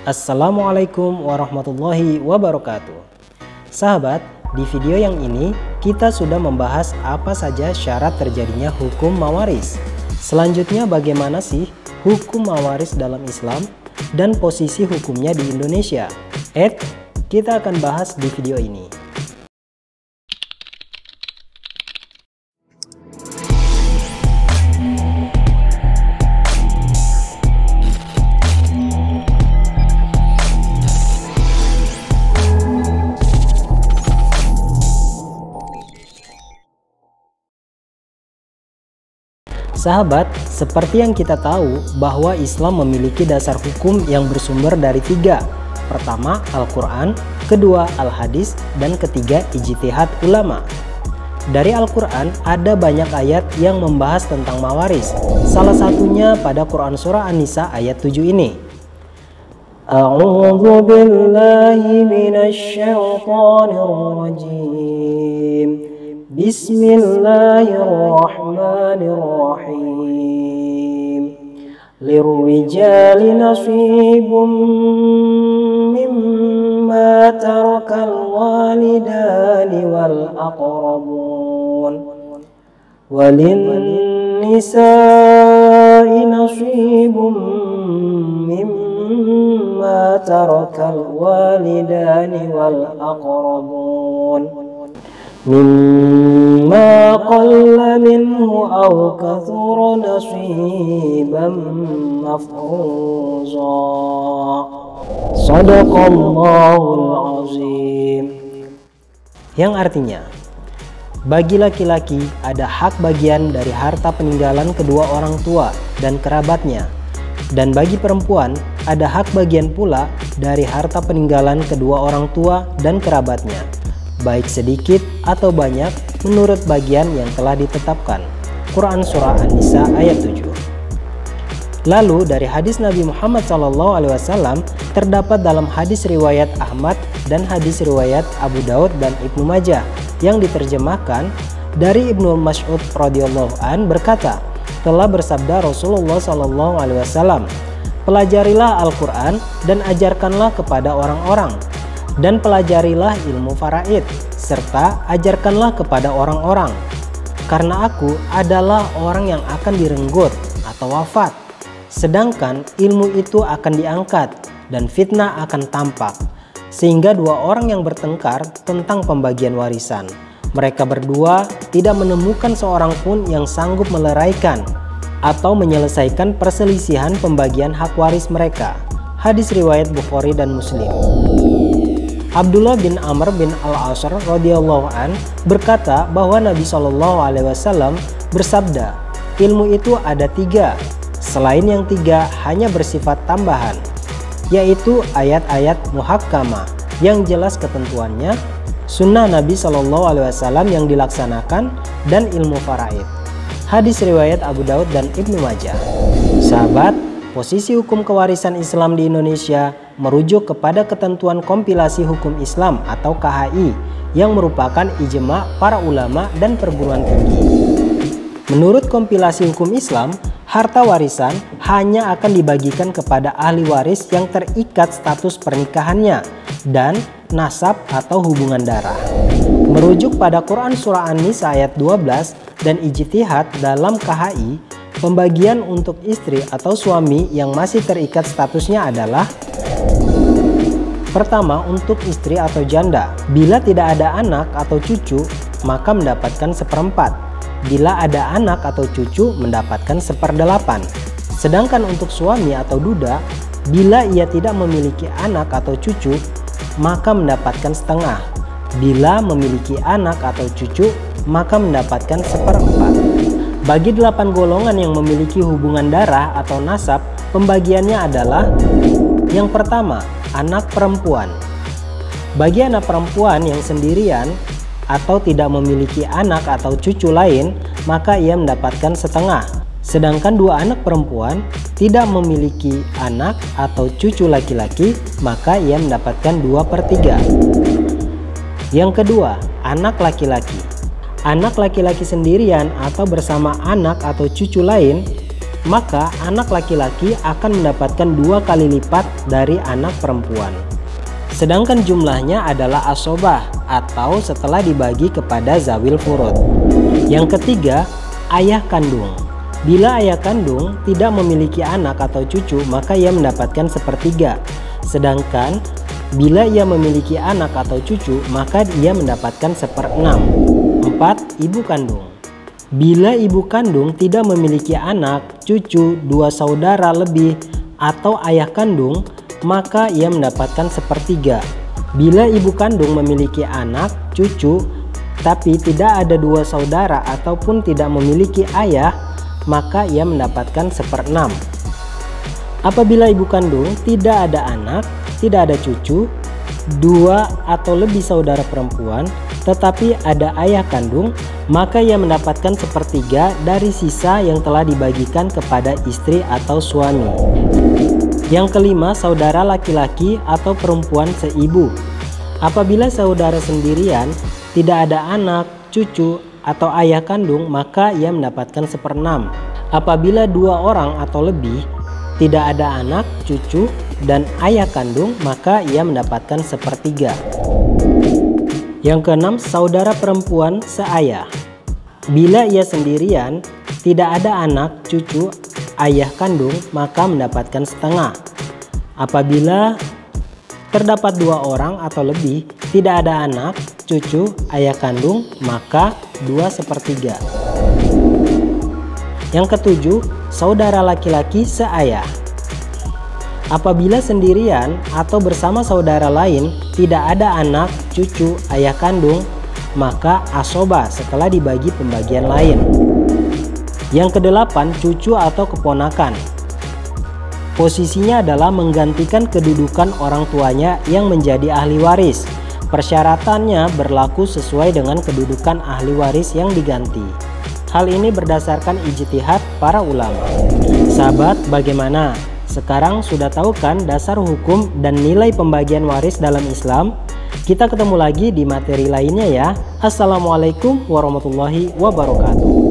Assalamualaikum warahmatullahi wabarakatuh. Sahabat, di video yang ini kita sudah membahas apa saja syarat terjadinya hukum mawaris. Selanjutnya bagaimana sih hukum mawaris dalam Islam dan posisi hukumnya di Indonesia? Kita akan bahas di video ini. Sahabat, seperti yang kita tahu bahwa Islam memiliki dasar hukum yang bersumber dari tiga. Pertama, Al-Quran, kedua, Al-Hadis, dan ketiga, ijtihad ulama. Dari Al-Quran ada banyak ayat yang membahas tentang mawaris. Salah satunya pada Quran Surah An-Nisa ayat 7 ini. A'udzu billahi minasyaitonir rajim. Bismillahirrahmanirrahim. Lirrijali nasibum mimma tarakal walidani wal aqrabun walin nisa'i nasibum mimma tarakal walidani wal aqrabun mimma qalla minhu aw kathura nasiban mafruza. Shadaqallahul azim. Yang artinya, bagi laki-laki ada hak bagian dari harta peninggalan kedua orang tua dan kerabatnya, dan bagi perempuan ada hak bagian pula dari harta peninggalan kedua orang tua dan kerabatnya, baik sedikit atau banyak menurut bagian yang telah ditetapkan. Quran Surah An-Nisa ayat 7. Lalu dari hadis Nabi Muhammad SAW terdapat dalam hadis riwayat Ahmad dan hadis riwayat Abu Daud dan Ibnu Majah yang diterjemahkan dari Ibnu Mas'ud radhiyallahu an berkata, telah bersabda Rasulullah SAW, pelajarilah Al-Quran dan ajarkanlah kepada orang-orang, dan pelajarilah ilmu faraid, serta ajarkanlah kepada orang-orang. Karena aku adalah orang yang akan direnggut atau wafat, sedangkan ilmu itu akan diangkat dan fitnah akan tampak, sehingga dua orang yang bertengkar tentang pembagian warisan, mereka berdua tidak menemukan seorang pun yang sanggup meleraikan atau menyelesaikan perselisihan pembagian hak waris mereka. Hadis riwayat Bukhari dan Muslim. Abdullah bin Amr bin Al-As radhiyallahu an berkata bahwa Nabi SAW bersabda, ilmu itu ada tiga, selain yang tiga hanya bersifat tambahan, yaitu ayat-ayat muhakkamah yang jelas ketentuannya, sunnah Nabi SAW yang dilaksanakan, dan ilmu faraid. Hadis riwayat Abu Daud dan Ibnu Majah. Sahabat, posisi hukum kewarisan Islam di Indonesia merujuk kepada ketentuan kompilasi hukum Islam atau KHI yang merupakan ijma para ulama dan perguruan tinggi. Menurut kompilasi hukum Islam, harta warisan hanya akan dibagikan kepada ahli waris yang terikat status pernikahannya dan nasab atau hubungan darah. Merujuk pada Quran Surah An-Nisa ayat 12 dan ijtihad dalam KHI, pembagian untuk istri atau suami yang masih terikat statusnya adalah: pertama, untuk istri atau janda, bila tidak ada anak atau cucu, maka mendapatkan 1/4. Bila ada anak atau cucu, mendapatkan 1/8. Sedangkan untuk suami atau duda, bila ia tidak memiliki anak atau cucu, maka mendapatkan 1/2. Bila memiliki anak atau cucu, maka mendapatkan 1/4. Bagi 8 golongan yang memiliki hubungan darah atau nasab, pembagiannya adalah: yang pertama, anak perempuan. Bagi anak perempuan yang sendirian atau tidak memiliki anak atau cucu lain, maka ia mendapatkan 1/2. Sedangkan 2 anak perempuan tidak memiliki anak atau cucu laki-laki, maka ia mendapatkan 2/3. Yang kedua, anak laki-laki. Anak laki-laki sendirian atau bersama anak atau cucu lain, maka anak laki-laki akan mendapatkan 2 kali lipat dari anak perempuan. Sedangkan jumlahnya adalah asobah atau setelah dibagi kepada zawil furud. Yang ketiga, ayah kandung. Bila ayah kandung tidak memiliki anak atau cucu, maka ia mendapatkan 1/3. Sedangkan bila ia memiliki anak atau cucu, maka ia mendapatkan 1/6. 4. Ibu kandung. Bila ibu kandung tidak memiliki anak, cucu, 2 saudara lebih, atau ayah kandung, maka ia mendapatkan 1/3. Bila ibu kandung memiliki anak, cucu, tapi tidak ada 2 saudara ataupun tidak memiliki ayah, maka ia mendapatkan 1/6. Apabila ibu kandung tidak ada anak, tidak ada cucu, 2 atau lebih saudara perempuan, tetapi ada ayah kandung, maka ia mendapatkan 1/3 dari sisa yang telah dibagikan kepada istri atau suami. Yang kelima, saudara laki-laki atau perempuan seibu. Apabila saudara sendirian, tidak ada anak, cucu, atau ayah kandung, maka ia mendapatkan 1/6. Apabila 2 orang atau lebih, tidak ada anak, cucu, dan ayah kandung, maka ia mendapatkan 1/3. Yang keenam, saudara perempuan seayah. Bila ia sendirian, tidak ada anak, cucu, ayah kandung, maka mendapatkan 1/2. Apabila terdapat 2 orang atau lebih, tidak ada anak, cucu, ayah kandung, maka 2/3. Yang ketujuh, saudara laki-laki seayah. Apabila sendirian atau bersama saudara lain, tidak ada anak, cucu, ayah kandung, maka asobah setelah dibagi pembagian lain. Yang kedelapan, cucu atau keponakan. Posisinya adalah menggantikan kedudukan orang tuanya yang menjadi ahli waris. Persyaratannya berlaku sesuai dengan kedudukan ahli waris yang diganti. Hal ini berdasarkan ijtihad para ulama. Sahabat, bagaimana? Sekarang sudah tahu kan dasar hukum dan nilai pembagian waris dalam Islam? Kita ketemu lagi di materi lainnya ya. Assalamualaikum warahmatullahi wabarakatuh.